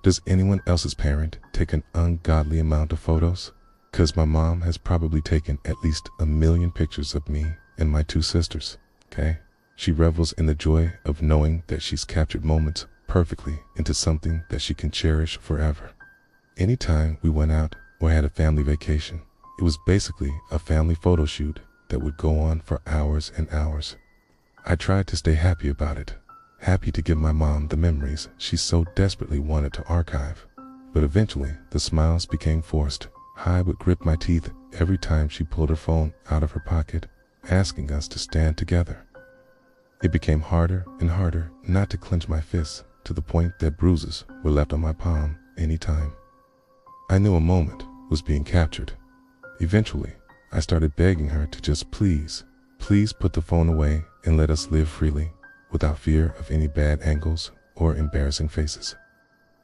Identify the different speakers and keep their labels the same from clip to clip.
Speaker 1: Does anyone else's parent take an ungodly amount of photos? 'Cause my mom has probably taken at least 1,000,000 pictures of me and my 2 sisters, okay? She revels in the joy of knowing that she's captured moments perfectly into something that she can cherish forever. Anytime we went out or had a family vacation, it was basically a family photo shoot that would go on for hours and hours. I tried to stay happy about it, happy to give my mom the memories she so desperately wanted to archive. But eventually, the smiles became forced. I would grip my teeth every time she pulled her phone out of her pocket, asking us to stand together. It became harder and harder not to clench my fists, to the point that bruises were left on my palm anytime. I knew a moment was being captured. Eventually, I started begging her to just please put the phone away and let us live freely, without fear of any bad angles or embarrassing faces.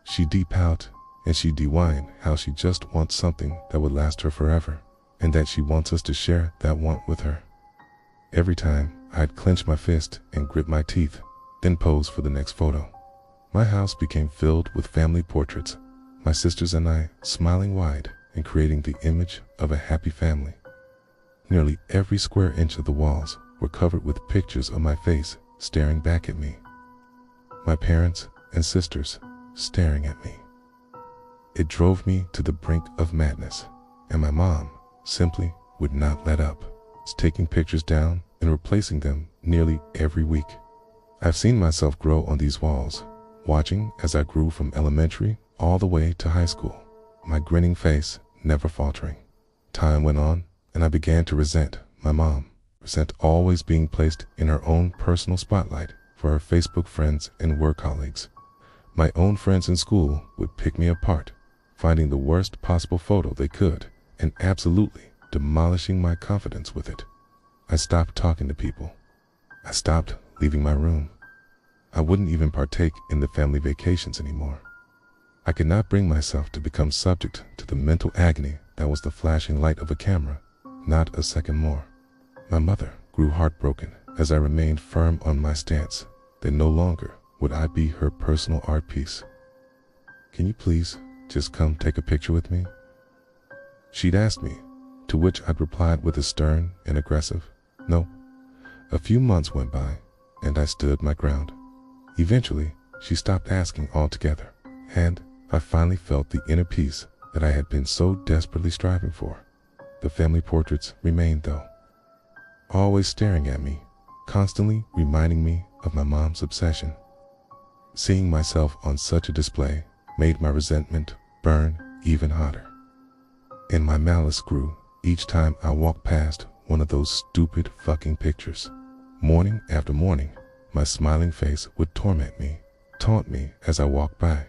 Speaker 1: She'd de-pout and she'd de-whine how she just wants something that would last her forever, and that she wants us to share that want with her. Every time, I'd clench my fist and grip my teeth, then pose for the next photo. My house became filled with family portraits, my sisters and I smiling wide and creating the image of a happy family. Nearly every square inch of the walls were covered with pictures of my face staring back at me. My parents and sisters staring at me. It drove me to the brink of madness, and my mom simply would not let up, taking pictures down and replacing them nearly every week. I've seen myself grow on these walls, watching as I grew from elementary all the way to high school, my grinning face never faltering. Time went on, and I began to resent my mom, resent always being placed in her own personal spotlight for her Facebook friends and work colleagues. My own friends in school would pick me apart, finding the worst possible photo they could and absolutely demolishing my confidence with it. I stopped talking to people. I stopped leaving my room. I wouldn't even partake in the family vacations anymore. I could not bring myself to become subject to the mental agony that was the flashing light of a camera, not a second more. My mother grew heartbroken as I remained firm on my stance that no longer would I be her personal art piece. "Can you please just come take a picture with me?" She'd asked me, to which I'd replied with a stern and aggressive no. A few months went by, and I stood my ground. Eventually, she stopped asking altogether, and I finally felt the inner peace that I had been so desperately striving for. The family portraits remained though, always staring at me, constantly reminding me of my mom's obsession. Seeing myself on such a display made my resentment burn even hotter. And my malice grew each time I walked past one of those stupid fucking pictures. Morning after morning, my smiling face would torment me, taunt me as I walked by.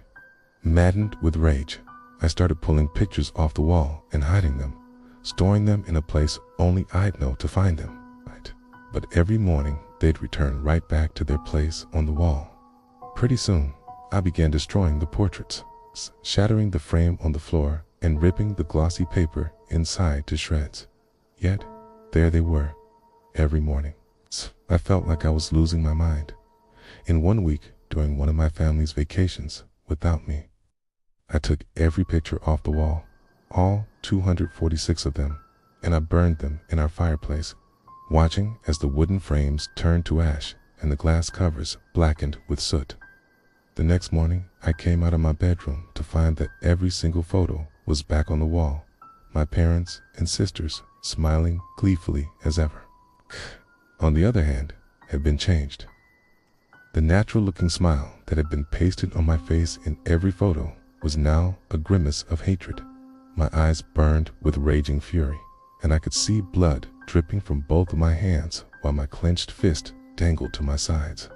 Speaker 1: Maddened with rage, I started pulling pictures off the wall and hiding them, storing them in a place only I'd know to find them. But every morning, they'd return right back to their place on the wall. Pretty soon, I began destroying the portraits, shattering the frame on the floor and ripping the glossy paper inside to shreds. Yet, there they were, every morning. I felt like I was losing my mind. In one week, during one of my family's vacations without me, I took every picture off the wall, all 246 of them, and I burned them in our fireplace, watching as the wooden frames turned to ash and the glass covers blackened with soot. The next morning, I came out of my bedroom to find that every single photo was back on the wall, my parents and sisters smiling gleefully as ever. On the other hand, had been changed. The natural-looking smile that had been pasted on my face in every photo was now a grimace of hatred. My eyes burned with raging fury, and I could see blood dripping from both of my hands while my clenched fist dangled to my sides.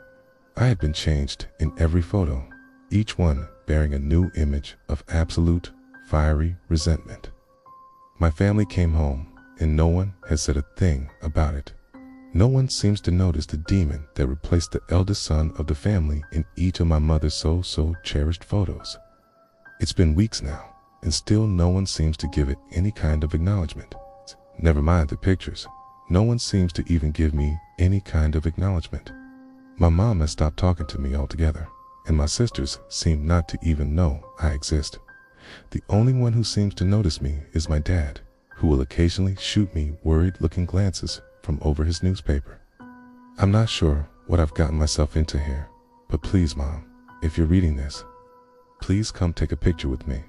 Speaker 1: I had been changed in every photo, each one bearing a new image of absolute, fiery resentment. My family came home, and no one had said a thing about it. No one seems to notice the demon that replaced the eldest son of the family in each of my mother's so cherished photos. It's been weeks now, and still no one seems to give it any kind of acknowledgement. Never mind the pictures. No one seems to even give me any kind of acknowledgement. My mom has stopped talking to me altogether, and my sisters seem not to even know I exist. The only one who seems to notice me is my dad, who will occasionally shoot me worried-looking glances from over his newspaper. I'm not sure what I've gotten myself into here, but please, Mom, if you're reading this, please come take a picture with me.